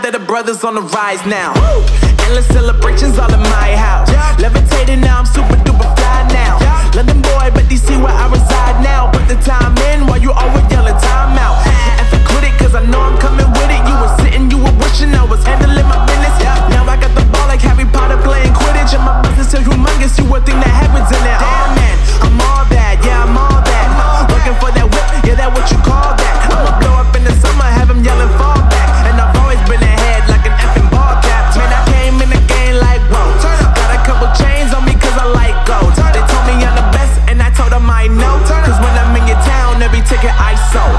that the brothers on the rise now. Endless celebrations all in my house. Levitating now, I'm super duper fly now. London boy, but DC where I reside now. Put the time in while you always yelling time out. And quit it, cause I know I'm coming with it. You were sitting, you were wishing I was handling my business. Now I got the ball like Harry Potter playing Quidditch. And my business so humongous, you would think that happens in it. Damn man, I'm all that, yeah I'm all that. Working for that whip, yeah that what you call that. I'ma blow up in the summer, have him yelling fall back. And I've always been ahead like an effing ball cap. Man, I came in the game like whoa. Got a couple chains on me cause I like gold. They told me I'm the best and I told them I know. Cause when I'm in your town, every ticket I sold.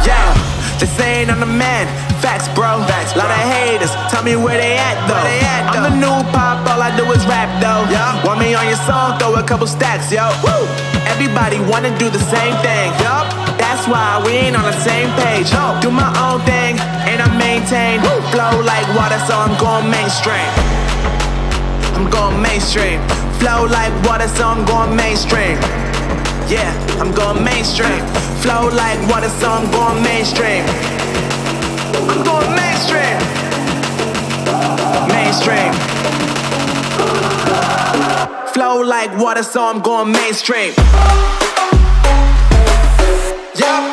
Yeah, they saying I'm the man. Facts bro, lot of haters, tell me where they at though. I'm the new pop, all I do is rap though. Want me on your song, throw a couple stacks, yo. Everybody wanna do the same thing, that's why we ain't on the same page. Do my own thing, and I maintain. Flow like water, so I'm going mainstream. I'm going mainstream. Flow like water, so I'm going mainstream. Yeah, I'm going mainstream. Flow like water, so I'm going mainstream. I'm going mainstream. Mainstream. Flow like water, so I'm going mainstream. Yeah.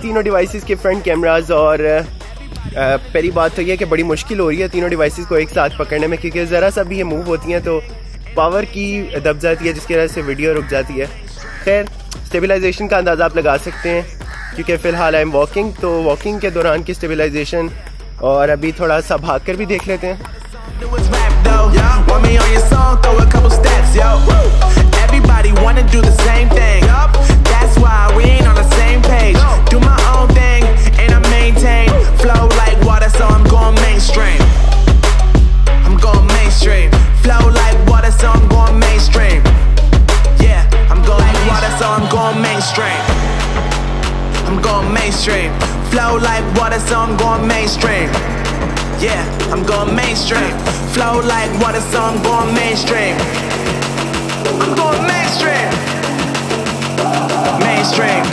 तीनों devices के front cameras और पहली बात तो ये कि बड़ी मुश्किल हो रही है तीनों डिवाइसेस को एक साथ पकड़ने में, क्योंकि ज़रा सा भी ये मूव होती हैं तो पावर की दब जाती है जिसकी वजह से वीडियो रुक जाती है। खैर स्टेबलाइजेशन का अंदाज़ा आप लगा सकते हैं क्योंकि फ़िलहाल आई एम वॉकिंग, तो वॉकिंग के दौरान की स्टेबलाइजेशन और अभी थोड़ा सा भाग कर भी देख लेते हैं। Do my own thing and I maintain. Flow like water, so I'm going mainstream. I'm going mainstream. Flow like water, so I'm going mainstream. Yeah, I'm going like water, so I'm going mainstream. I'm going mainstream. Flow like water, so I'm going mainstream. Yeah, I'm going mainstream. Flow like water, so I'm going mainstream. I'm going mainstream. Mainstream.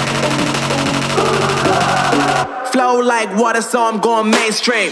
Flow like water, so I'm going mainstream.